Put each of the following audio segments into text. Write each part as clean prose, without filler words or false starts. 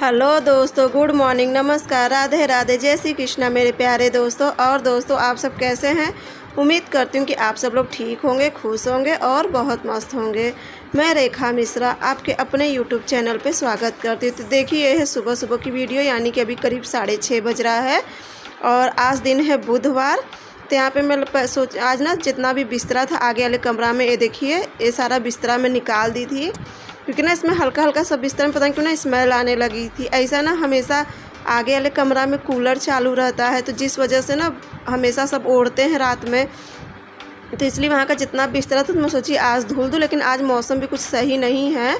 Hello दोस्तों, good morning, नमस्कार, राधे राधे, जय श्री कृष्णा मेरे प्यारे दोस्तों। और दोस्तों, आप सब कैसे हैं? उम्मीद करती हूँ कि आप सब लोग ठीक होंगे, खुश होंगे और बहुत मस्त होंगे। मैं रेखा मिश्रा आपके अपने यूट्यूब चैनल पे स्वागत करती हूँ। तो देखिए, ये है सुबह सुबह की वीडियो, यानी कि अभी करीब 6:30 बज रहा है और आज दिन है बुधवार। तो यहाँ पे मैं सोच आज ना जितना भी बिस्तरा था आगे वाले कमरा में, ये देखिए, ये सारा बिस्तरा मैं निकाल दी थी, क्योंकि ना इसमें हल्का हल्का सब बिस्तर में पता नहीं क्यों ना स्मेल आने लगी थी। ऐसा ना हमेशा आगे वाले कमरा में कूलर चालू रहता है, तो जिस वजह से ना हमेशा सब ओढ़ते हैं रात में, तो इसलिए वहाँ का जितना बिस्तरा था तो मैं सोची आज धुल दूँ। लेकिन आज मौसम भी कुछ सही नहीं है,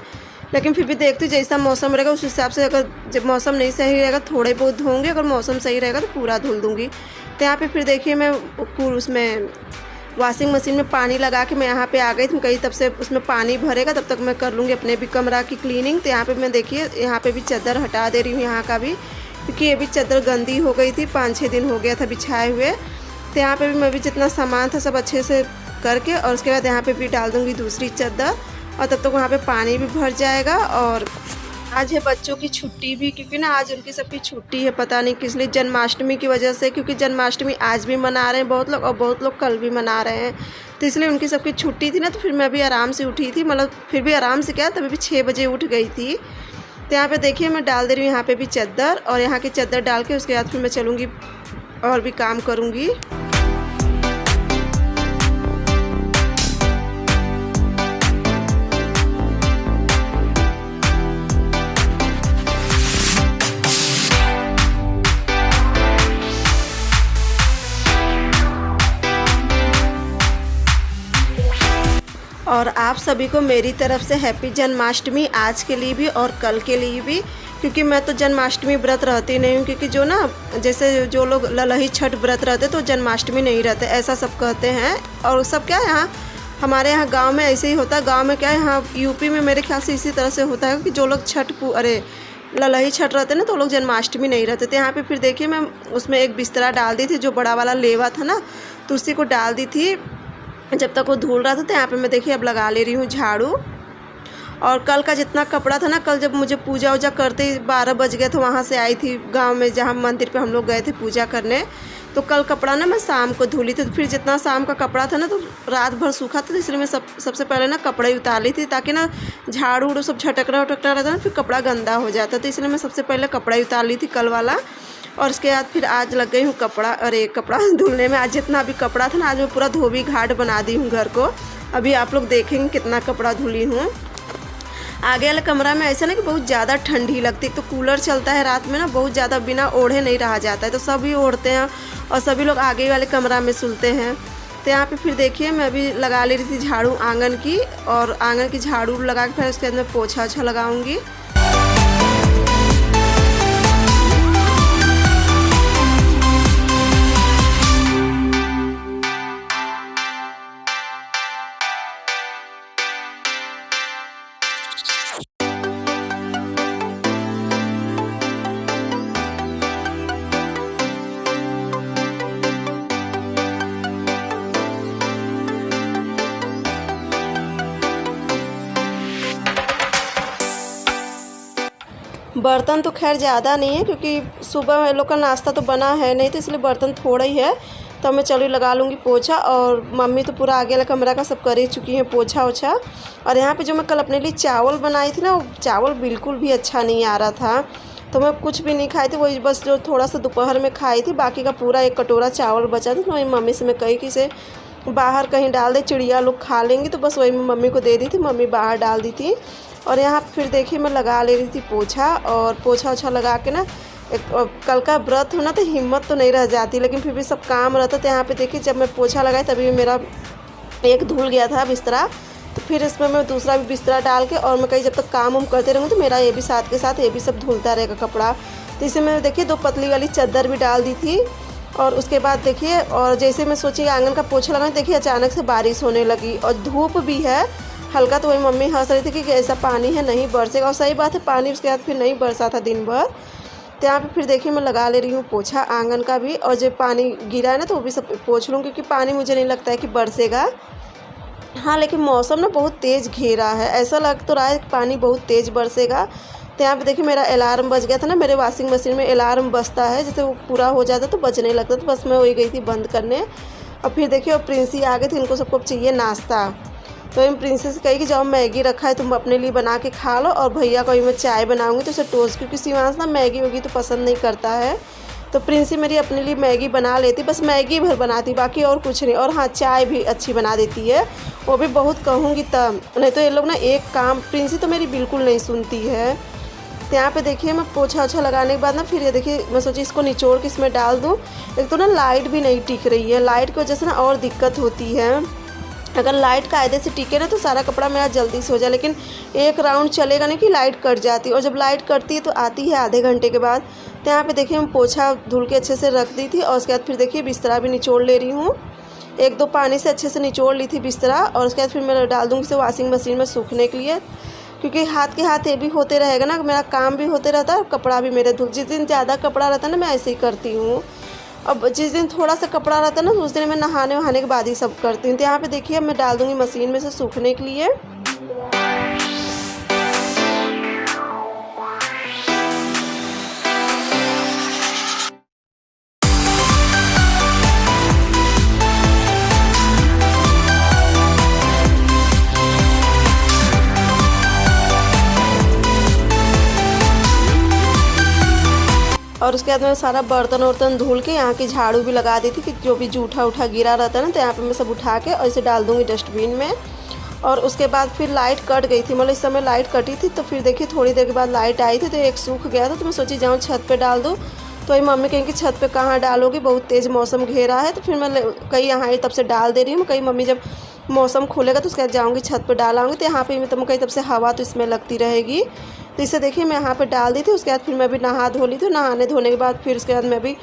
लेकिन फिर भी देखती हूँ जैसा मौसम रहेगा उस हिसाब से। अगर जब मौसम नहीं सही रहेगा थोड़े बहुत धोंगे, अगर मौसम सही रहेगा तो पूरा धुल दूँगी। तो यहाँ पे फिर देखिए, मैं उसमें वॉशिंग मशीन में पानी लगा के मैं यहाँ पे आ गई थी। कहीं तब से उसमें पानी भरेगा तब तक मैं कर लूँगी अपने भी कमरा की क्लीनिंग। तो यहाँ पे मैं देखिए, यहाँ पे भी चादर हटा दे रही हूँ यहाँ का भी, क्योंकि ये भी चादर गंदी हो गई थी, 5-6 दिन हो गया था बिछाए हुए। तो यहाँ पे भी मैं भी जितना सामान था सब अच्छे से करके और उसके बाद यहाँ पे भी डाल दूँगी दूसरी चादर, और तब तक वहाँ पे पानी भी भर जाएगा। और आज है बच्चों की छुट्टी भी, क्योंकि ना आज उनकी सबकी छुट्टी है, पता नहीं किस लिए, जन्माष्टमी की वजह से। क्योंकि जन्माष्टमी आज भी मना रहे हैं बहुत लोग और बहुत लोग कल भी मना रहे हैं, तो इसलिए उनकी सबकी छुट्टी थी ना। तो फिर मैं भी आराम से उठी थी, मतलब फिर भी आराम से क्या, तभी भी 6 बजे उठ गई थी। तो यहाँ पे देखिए, मैं डाल दे रही हूँ यहाँ पे भी चादर, और यहाँ की चादर डाल के उसके बाद फिर मैं चलूँगी और भी काम करूँगी। और आप सभी को मेरी तरफ से हैप्पी जन्माष्टमी, आज के लिए भी और कल के लिए भी। क्योंकि मैं तो जन्माष्टमी व्रत रहती नहीं हूँ, क्योंकि जो ना जैसे जो लोग ललही छठ व्रत रहते तो जन्माष्टमी नहीं रहते, ऐसा सब कहते हैं। और सब क्या यहाँ हमारे यहाँ गांव में ऐसे ही होता है। गांव में क्या है, यहाँ यूपी में मेरे ख्याल से इसी तरह से होता है कि जो लोग ललही छठ रहते ना तो लोग जन्माष्टमी नहीं रहते। तो यहाँ पे फिर देखिए, मैं उसमें एक बिस्तरा डाल दी थी, जो बड़ा वाला लेवा था ना, तो उसी को डाल दी थी जब तक वो धुल रहा था। तो यहाँ पे मैं देखिए अब लगा ले रही हूँ झाड़ू। और कल का जितना कपड़ा था ना, कल जब मुझे पूजा वूजा करते 12 बज गए, तो वहाँ से आई थी गांव में, जहाँ मंदिर पे हम लोग गए थे पूजा करने। तो कल कपड़ा ना मैं शाम को धुली थी, तो फिर जितना शाम का कपड़ा था ना तो रात भर सूखा था, तो इसलिए मैं सबसे पहले ना कपड़ा ही उतार ली थी, ताकि ना झाड़ू उड़ू सब झटकना उटकना रहता ना, फिर कपड़ा गंदा हो जाता। तो इसलिए मैं सबसे पहले कपड़ा ही उतार ली थी कल वाला। और उसके बाद फिर आज लग गई हूँ कपड़ा धुलने में। आज जितना भी कपड़ा था ना, आज मैं पूरा धोबी घाट बना दी हूँ घर को। अभी आप लोग देखेंगे कितना कपड़ा धुली हूँ। आगे वाले कमरा में ऐसा ना कि बहुत ज़्यादा ठंडी लगती है, तो कूलर चलता है रात में ना, बहुत ज़्यादा बिना ओढ़े नहीं रहा जाता है, तो सभी ओढ़ते हैं और सभी लोग आगे वाले कमरा में सुलते हैं। तो यहाँ पे फिर देखिए, मैं अभी लगा ले रही थी झाड़ू आंगन की, और आंगन की झाड़ू लगा के फिर उसके बाद मैं पोछा ओछा लगाऊँगी। बर्तन तो खैर ज़्यादा नहीं है, क्योंकि सुबह लोग का नाश्ता तो बना है नहीं, तो इसलिए बर्तन थोड़ा ही है। तो मैं चलो लगा लूँगी पोछा। और मम्मी तो पूरा आगे वाला कमरा का सब कर ही चुकी हैं पोछा ओछा। और यहाँ पे जो मैं कल अपने लिए चावल बनाई थी ना, वो चावल बिल्कुल भी अच्छा नहीं आ रहा था, तो मैं कुछ भी नहीं खाई थी, वही बस जो थोड़ा सा दोपहर में खाई थी, बाकी का पूरा 1 कटोरा चावल बचा था। तो वही मम्मी से मैं कही कि इसे बाहर कहीं डाल दे, चिड़िया लोग खा लेंगी, तो बस वही मैं मम्मी को दे दी थी, मम्मी बाहर डाल दी थी। और यहाँ फिर देखिए, मैं लगा ले रही थी पोछा, और पोछा ओछा लगा के ना, कल का व्रत हो ना तो हिम्मत तो नहीं रह जाती, लेकिन फिर भी सब काम रहता। तो यहाँ पे देखिए, जब मैं पोछा लगाई तभी मेरा एक धुल गया था बिस्तरा, तो फिर इसमें मैं दूसरा भी बिस्तरा डाल के, और मैं कहीं जब तक काम उम करते रहूँगी तो मेरा ये भी साथ के साथ ये भी सब धुलता रहेगा कपड़ा। तो इसे मैं देखिए 2 पतली वाली चादर भी डाल दी थी। और उसके बाद देखिए, और जैसे मैं सोची आंगन का पोछा लगाऊँ, देखिए अचानक से बारिश होने लगी और धूप भी है हल्का। तो वही मम्मी हंस रही थी कि ऐसा पानी है नहीं बरसेगा, और सही बात है, पानी उसके बाद फिर नहीं बरसा था दिन भर। तो यहाँ पे फिर देखिए, मैं लगा ले रही हूँ पोछा आंगन का भी, और जो पानी गिरा है ना तो वो भी सब पोंछ लूँ, क्योंकि पानी मुझे नहीं लगता है कि बरसेगा। हाँ, लेकिन मौसम ना बहुत तेज़ घेरा है, ऐसा लग तो रहा है कि पानी बहुत तेज़ बरसेगा। तो यहाँ पे देखिए मेरा अलार्म बज गया था ना, मेरे वॉशिंग मशीन में अलार्म बजता है, जैसे वो पूरा हो जाता तो बजने लगता, तो बस मैं वही गई थी बंद करने। और फिर देखिए और प्रिंसी आ गई थी, इनको सबको चाहिए नाश्ता। तो इन प्रिंसेस कही कि जाओ मैगी रखा है तुम अपने लिए बना के खा लो, और भैया को मैं चाय बनाऊंगी तो उसे टोस्ट, क्योंकि शिवांश ना मैगी वैगी तो पसंद नहीं करता है। तो प्रिंसी मेरी अपने लिए मैगी बना लेती, बस मैगी भर बनाती, बाकी और कुछ नहीं। और हाँ, चाय भी अच्छी बना देती है, वो भी बहुत कहूँगी तब, नहीं तो ये लोग ना एक काम, प्रिंसी तो मेरी बिल्कुल नहीं सुनती है। तो यहाँ पे देखिए मैं पोछा ओछा लगाने के बाद ना फिर ये देखिए मैं सोची इसको निचोड़ के इसमें डाल दूँ। एक तो ना लाइट भी नहीं टिक रही है, लाइट की वजह से ना और दिक्कत होती है। अगर लाइट कायदे से टिके ना तो सारा कपड़ा मेरा जल्दी से हो जाए, लेकिन एक राउंड चलेगा नहीं कि लाइट कट जाती है, और जब लाइट कटती है तो आती है आधे घंटे के बाद। तो यहाँ पे देखिए मैं पोछा धुल के अच्छे से रख दी थी, और उसके बाद फिर देखिए बिस्तरा भी निचोड़ ले रही हूँ। एक दो पानी से अच्छे से निचोड़ ली थी बिस्तरा, और उसके बाद फिर मैं डाल दूँगी इसे वॉशिंग मशीन में सूखने के लिए, क्योंकि हाथ के हाथ ये भी होते रहेगा ना, मेरा काम भी होते रहता है और कपड़ा भी मेरे धुल। जिस दिन ज़्यादा कपड़ा रहता है ना मैं ऐसे ही करती हूँ, अब जिस दिन थोड़ा सा कपड़ा रहता है ना तो उस दिन मैं नहाने वहाने के बाद ही सब करती हूँ। तो यहाँ पे देखिए मैं डाल दूँगी मशीन में से सूखने के लिए। और उसके बाद मैं सारा बर्तन वर्तन धुल के यहाँ की झाड़ू भी लगा दी थी, कि जो भी जूठा उठा गिरा रहता है ना, तो यहाँ पे मैं सब उठा के और इसे डाल दूँगी डस्टबिन में। और उसके बाद फिर लाइट कट गई थी, मतलब इस समय लाइट कटी थी, तो फिर देखिए थोड़ी देर के बाद लाइट आई थी, तो एक सूख गया था, तो मैं सोची जाऊँ छत पे डाल दूँ। तो वही मम्मी कहेंगी छत पे कहाँ डालोगी, बहुत तेज़ मौसम घेरा है। तो फिर मैं कहीं यहाँ ही तब से डाल दे रही हूँ, कहीं मम्मी जब मौसम खुलेगा तो उसके बाद जाऊँगी छत पर डाल आऊँगी। तो यहाँ पर मैं कहीं तब से हवा तो इसमें लगती रहेगी। तो इसे देखिए मैं यहाँ पे डाल दी थी। उसके बाद फिर मैं भी नहा धो ली थी, नहाने धोने के बाद फिर उसके बाद मैं भी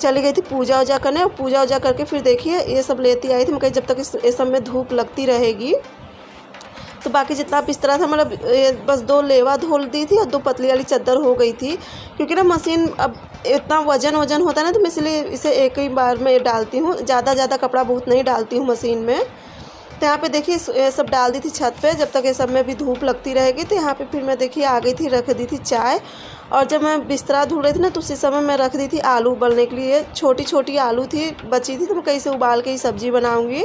चली गई थी पूजा वूजा करने, और पूजा वूजा करके फिर देखिए ये सब लेती आई थी। मैं कहीं जब तक इस सब में धूप लगती रहेगी तो बाकी जितना बिस्तरा था, मतलब बस 2 लेवा धो दी थी और 2 पतली वाली चादर हो गई थी, क्योंकि ना मशीन अब इतना वजन होता है ना, तो मैं इसलिए इसे एक ही बार में डालती हूँ, ज़्यादा कपड़ा बहुत नहीं डालती हूँ मशीन में। तो यहाँ पे देखिए ये सब डाल दी थी छत पे, जब तक ये सब में भी धूप लगती रहेगी। तो यहाँ पे फिर मैं देखिए आ गई थी, रख दी थी चाय। और जब मैं बिस्तरा धुल रही थी ना तो उसी समय मैं रख दी थी आलू उबलने के लिए। छोटी आलू थी बची थी, तो मैं कहीं से उबाल के ही सब्ज़ी बनाऊँगी।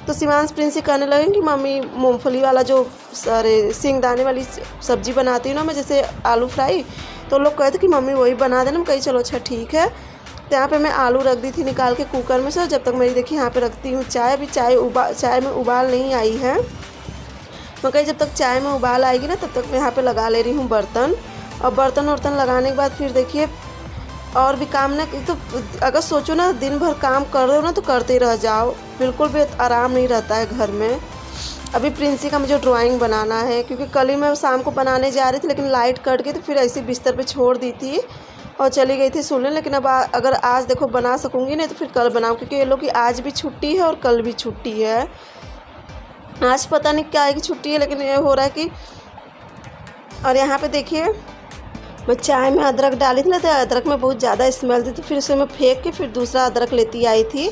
तो शिवांश प्रिंसी कहने लगे कि मम्मी मूँगफली वाला जो सिंगदाने वाली सब्ज़ी बनाती हूँ ना मैं, जैसे आलू फ्राई, तो लोग कहते कि मम्मी वही बना देना। मैं कही चलो अच्छा ठीक है। तो यहाँ पे मैं आलू रख दी थी निकाल के कुकर में से, जब तक मेरी देखिए यहाँ पे रखती हूँ चाय। अभी चाय में उबाल नहीं आई है, मैं कहीं जब तक चाय में उबाल आएगी ना तब तक मैं यहाँ पे लगा ले रही हूँ बर्तन। और बर्तन वर्तन लगाने के बाद फिर देखिए और भी काम ना, तो अगर सोचो ना दिन भर काम कर रहे हो ना तो करते रह जाओ, बिल्कुल भी आराम नहीं रहता है घर में। अभी प्रिंसी का मुझे ड्राइंग बनाना है, क्योंकि कल ही मैं शाम को बनाने जा रही थी, लेकिन लाइट कट गई तो फिर ऐसे बिस्तर पे छोड़ दी थी और चली गई थी सोने। लेकिन अब अगर आज देखो बना सकूँगी नहीं तो फिर कल बनाऊँ, क्योंकि ये लोग की आज भी छुट्टी है और कल भी छुट्टी है। आज पता नहीं क्या है कि छुट्टी है, लेकिन ये हो रहा है कि। और यहाँ पे देखिए मैं चाय में अदरक डाली थी ना, तो अदरक में बहुत ज़्यादा स्मेल थी, तो फिर उसे मैं फेंक के फिर दूसरा अदरक लेती आई थी।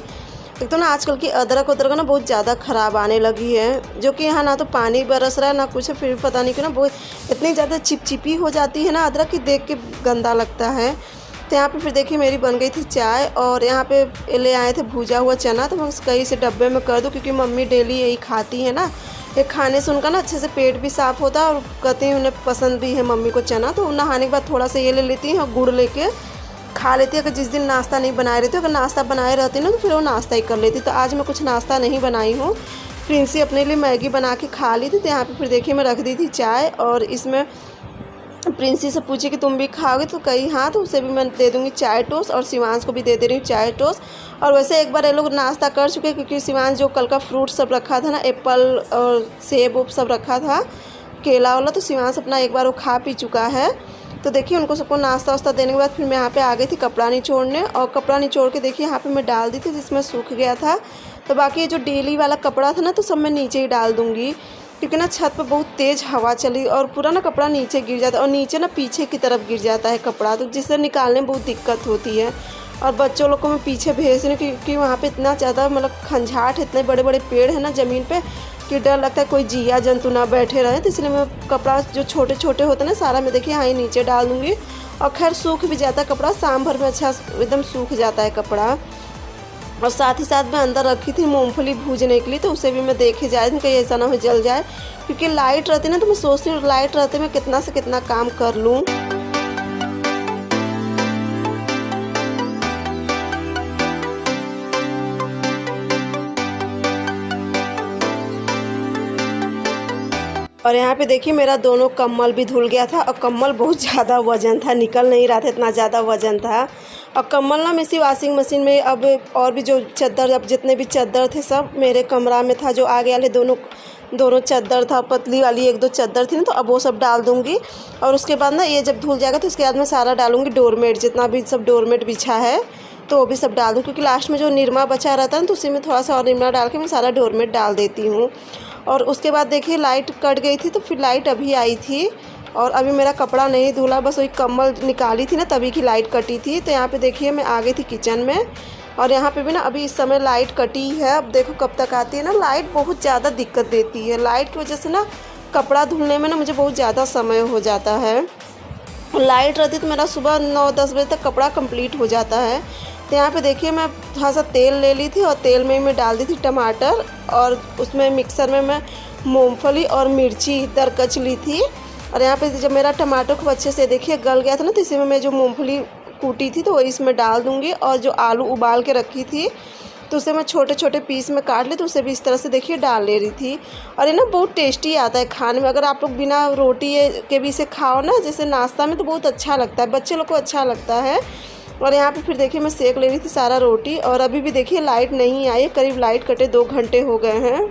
एक तो ना आजकल की अदरक ना बहुत ज़्यादा ख़राब आने लगी है, जो कि यहाँ ना तो पानी बरस रहा है ना कुछ है, फिर भी पता नहीं क्यों ना बहुत इतनी ज़्यादा चिपचिपी हो जाती है ना अदरक की, देख के गंदा लगता है। तो यहाँ पे फिर देखिए मेरी बन गई थी चाय, और यहाँ पे ले आए थे भुजा हुआ चना, तो मैं कहीं से डब्बे में कर दूँ, क्योंकि मम्मी डेली यही खाती है ना। ये खाने से उनका ना अच्छे से पेट भी साफ़ होता है, और कहते हैं उन्हें पसंद भी है मम्मी को चना। तो नहाने के बाद थोड़ा सा ये ले लेती हैं और गुड़ लेके खा लेती है। अगर जिस दिन नाश्ता नहीं बनाए रहती, अगर नाश्ता बनाए रहती ना तो फिर वो नाश्ता ही कर लेती। तो आज मैं कुछ नाश्ता नहीं बनाई हूँ, प्रिंसी अपने लिए मैगी बना के खा ली थी। तो यहाँ पे फिर देखिए मैं रख दी थी चाय, और इसमें प्रिंसी से पूछी कि तुम भी खाओगे, तो कही हाँ, तो उसे भी मैं दे दूँगी चाय टोस्ट, और शिवांश को भी दे रही हूँ चाय टोस्ट। और वैसे एक बार ये लोग नाश्ता कर चुके, क्योंकि शिवांश जो कल का फ्रूट सब रखा था ना, एप्पल और सेब वोब सब रखा था, केला वाला, तो शिवांश अपना एक बार वो खा पी चुका है। तो देखिए उनको सबको नाश्ता वास्ता देने के बाद फिर मैं यहाँ पे आ गई थी कपड़ा निचोड़ने, और कपड़ा निचोड़ के देखिए यहाँ पे मैं डाल दी थी जिसमें सूख गया था। तो बाकी ये जो डेली वाला कपड़ा था ना तो सब मैं नीचे ही डाल दूँगी, क्योंकि ना छत पे बहुत तेज़ हवा चली और पूरा ना कपड़ा नीचे गिर जाता है, और नीचे ना पीछे की तरफ गिर जाता है कपड़ा, तो जिससे निकालने में बहुत दिक्कत होती है। और बच्चों लोग को मैं पीछे भेज रही हूँ क्योंकि वहाँ पे इतना ज़्यादा मतलब खंजाट है, इतने बड़े बड़े पेड़ है ना ज़मीन पे कि डर लगता है कोई जिया जंतु ना बैठे रहे। तो इसलिए मैं कपड़ा जो छोटे छोटे होते हैं ना सारा मैं देखिए यहाँ ही नीचे डाल दूँगी। और खैर सूख भी जाता है कपड़ा, शाम भर में अच्छा एकदम सूख जाता है कपड़ा। और साथ ही साथ मैं अंदर रखी थी मूंगफली भूजने के लिए, तो उसे भी मैं देखे जा रही थी कहीं ऐसा ना हो जल जाए, क्योंकि लाइट रहती है ना तो मैं सोचती हूँ लाइट रहते मैं कितना से कितना काम कर लूँ। और यहाँ पे देखिए मेरा दोनों कम्बल भी धुल गया था, और कम्बल बहुत ज़्यादा वज़न था, निकल नहीं रहा था, इतना ज़्यादा वज़न था। और कम्बल ना मैं इसी वॉशिंग मशीन में अब और भी जो चादर, अब जितने भी चादर थे सब मेरे कमरा में था, जो आगे वाले दोनों चादर था, पतली वाली एक दो चादर थी ना, तो अब वो सब डाल दूँगी। और उसके बाद ना ये जब धुल जाएगा तो उसके बाद मैं सारा डालूँगी डोरमेट, जितना भी सब डोरमेट बिछा है तो वो भी सब डाल दूँ, क्योंकि लास्ट में जो निरमा बचा रहता है ना तो उसी में थोड़ा सा और निरमा डाल के मैं सारा डोरमेट डाल देती हूँ। और उसके बाद देखिए लाइट कट गई थी, तो फिर लाइट अभी आई थी और अभी मेरा कपड़ा नहीं धुला, बस वही कम्बल निकाली थी ना तभी की लाइट कटी थी। तो यहाँ पे देखिए मैं आ गई थी किचन में, और यहाँ पे भी ना अभी इस समय लाइट कटी है। अब देखो कब तक आती है ना, लाइट बहुत ज़्यादा दिक्कत देती है। लाइट की वजह से ना कपड़ा धुलने में ना मुझे बहुत ज़्यादा समय हो जाता है। लाइट रहती तो मेरा सुबह 9-10 बजे तक कपड़ा कंप्लीट हो जाता है। तो यहाँ पे देखिए मैं थोड़ा सा तेल ले ली थी और तेल में मैं डाल दी थी टमाटर, और उसमें मिक्सर में मैं मूंगफली और मिर्ची दरकच ली थी। और यहाँ पे जब मेरा टमाटर खूब अच्छे से देखिए गल गया था ना, तो इसी में मैं जो मूंगफली कूटी थी तो वही इसमें डाल दूँगी। और जो आलू उबाल के रखी थी तो उसे मैं छोटे छोटे पीस में काट ली, तो उसे भी इस तरह से देखिए डाल ले रही थी। और ये ना बहुत टेस्टी आता है खाने में, अगर आप लोग बिना रोटी के भी इसे खाओ ना जैसे नाश्ता में, तो बहुत अच्छा लगता है, बच्चे लोग को अच्छा लगता है। और यहाँ पे फिर देखिए मैं सेक ले रही थी सारा रोटी, और अभी भी देखिए लाइट नहीं आई है, करीब लाइट कटे 2 घंटे हो गए हैं।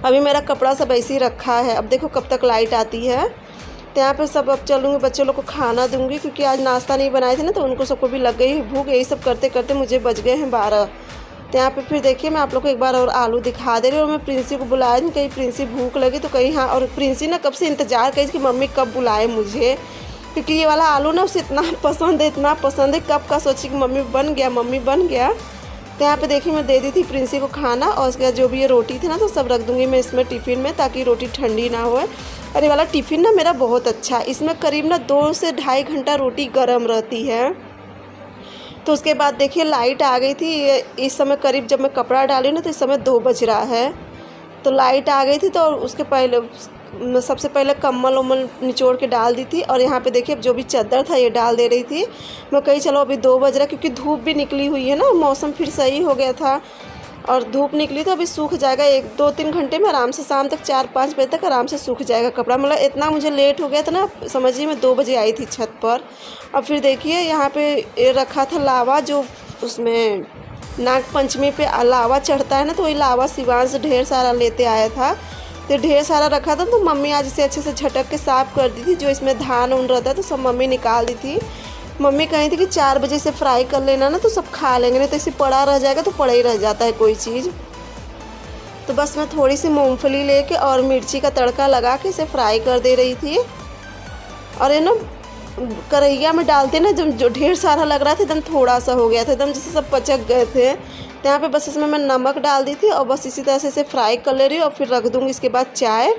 अभी मेरा कपड़ा सब ऐसे ही रखा है, अब देखो कब तक लाइट आती है। तो यहाँ पे सब अब चलूँगी, बच्चे लोग को खाना दूँगी, क्योंकि आज नाश्ता नहीं बनाए थे ना तो उनको सबको भी लग गई भूख। यही सब करते करते मुझे बज गए हैं 12। तो यहाँ पे फिर देखिए मैं आप लोग को एक बार और आलू दिखा दे रही हूँ। और मैं प्रिंसी को बुलाया नहीं, कहीं प्रिंसी भूख लगी तो कहीं हाँ, और प्रिंसी ना कब से इंतज़ार करी कि मम्मी कब बुलाए मुझे, क्योंकि ये वाला आलू ना उसे इतना पसंद है, इतना पसंद है, कब का सोची कि मम्मी बन गया, मम्मी बन गया। तो यहाँ पे देखिए मैं दे दी थी प्रिंसी को खाना, और उसके बाद जो भी ये रोटी थी ना तो सब रख दूँगी मैं इसमें टिफ़िन में, ताकि रोटी ठंडी ना हो। और ये वाला टिफ़िन ना मेरा बहुत अच्छा है, इसमें करीब ना 2 से ढाई घंटा रोटी गर्म रहती है। तो उसके बाद देखिए लाइट आ गई थी, इस समय करीब जब मैं कपड़ा डाली ना तो इस समय 2 बज रहा है। तो लाइट आ गई थी, तो उसके पहले सबसे पहले कम्बल उम्बल निचोड़ के डाल दी थी। और यहाँ पे देखिए अब जो भी चादर था ये डाल दे रही थी मैं, कही चलो अभी 2 बज रहा, क्योंकि धूप भी निकली हुई है ना, मौसम फिर सही हो गया था और धूप निकली तो अभी सूख जाएगा 1-2-3 घंटे में आराम से, शाम तक 4-5 बजे तक आराम से सूख जाएगा कपड़ा। मतलब इतना मुझे लेट हो गया था ना, समझिए मैं 2 बजे आई थी छत पर। और फिर देखिए यहाँ पे रखा था लावा, जो उसमें नाग पंचमी पे लावा चढ़ता है ना, तो वही लावा शिवांश ढेर सारा लेते आया था, तो ढेर सारा रखा था। तो मम्मी आज इसे अच्छे से झटक के साफ़ कर दी थी, जो इसमें धान उन रहता है तो सब मम्मी निकाल दी थी। मम्मी कही थी कि 4 बजे से फ्राई कर लेना ना तो सब खा लेंगे, नहीं तो इसे पड़ा रह जाएगा तो पड़ा ही रह जाता है कोई चीज़। तो बस मैं थोड़ी सी मूंगफली लेके और मिर्ची का तड़का लगा के इसे फ्राई कर दे रही थी। और ये ना कढ़ैया में डालते ना जो ढेर सारा लग रहा था, एकदम थोड़ा सा हो गया था, एकदम जैसे सब पचक गए थे। तो यहाँ पे बस इसमें मैं नमक डाल दी थी और बस इसी तरह से इसे फ्राई कर ले रही हूँ। और फिर रख दूँगी इसके बाद चाय।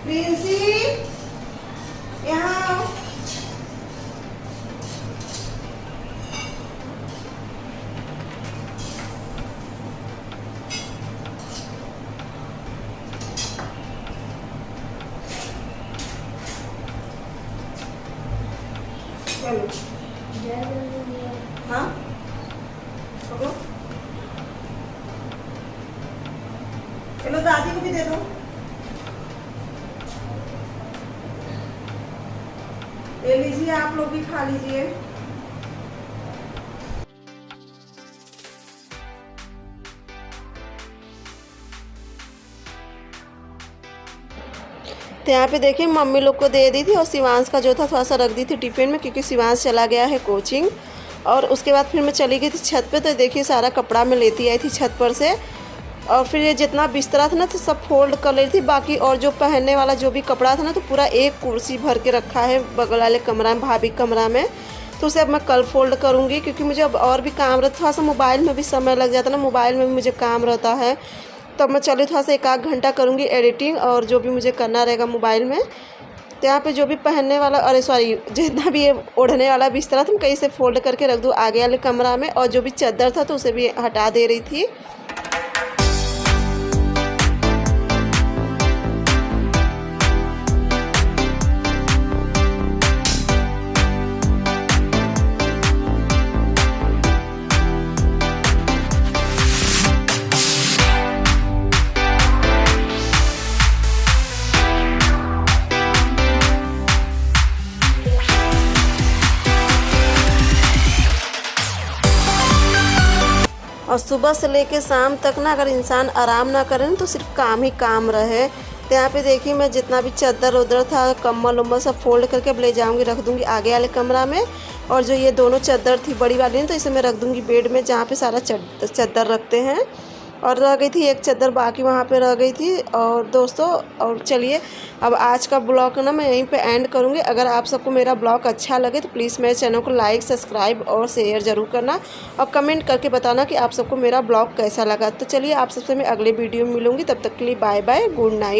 प्रिंसी यहाँ हाँ पकड़ो, चलो दादी को भी दे दो। ले लीजिए, आप लोग भी खा लीजिए। तो यहाँ पे देखिए मम्मी लोग को दे दी थी, और शिवांश का जो था थोड़ा सा रख दी थी टिफ़िन में, क्योंकि शिवांश चला गया है कोचिंग। और उसके बाद फिर मैं चली गई थी छत पे, तो देखिए सारा कपड़ा मैं लेती आई थी छत पर से। और फिर ये जितना बिस्तरा था ना तो सब फोल्ड कर ली थी। बाकी और जो पहनने वाला जो भी कपड़ा था ना तो पूरा एक कुर्सी भर के रखा है बगल वाले कमरा में, भाभी कमरा में। तो उसे अब मैं कल फोल्ड करूँगी, क्योंकि मुझे अब और भी काम रहता, थोड़ा सा मोबाइल में भी समय लग जाता ना, मोबाइल में भी मुझे काम रहता है। तो मैं चलिए थोड़ा सा 1 आध घंटा करूँगी एडिटिंग और जो भी मुझे करना रहेगा मोबाइल में। तो यहाँ पे जो भी पहनने वाला, अरे सॉरी, जितना भी ये ओढ़ने वाला बिस्तरा था मैं कहीं से फोल्ड करके रख दूँ आगे वाले कमरा में, और जो भी चादर था तो उसे भी हटा दे रही थी। और सुबह से लेके शाम तक ना अगर इंसान आराम ना करे ना तो सिर्फ काम ही काम रहे। तो यहाँ पे देखिए मैं जितना भी चादर उधर था, कम्बल उम्बल सब फोल्ड करके अब ले जाऊँगी, रख दूँगी आगे वाले कमरा में। और जो ये दोनों चादर थी बड़ी वाली तो इसे मैं रख दूँगी बेड में, जहाँ पे सारा चादर रखते हैं। और रह गई थी एक चादर बाकी वहाँ पे रह गई थी। और दोस्तों, और चलिए अब आज का ब्लॉग ना मैं यहीं पे एंड करूँगी। अगर आप सबको मेरा ब्लॉग अच्छा लगे तो प्लीज़ मेरे चैनल को लाइक, सब्सक्राइब और शेयर ज़रूर करना, और कमेंट करके बताना कि आप सबको मेरा ब्लॉग कैसा लगा। तो चलिए आप सबसे मैं अगले वीडियो में मिलूँगी, तब तक के लिए बाय बाय, गुड नाइट।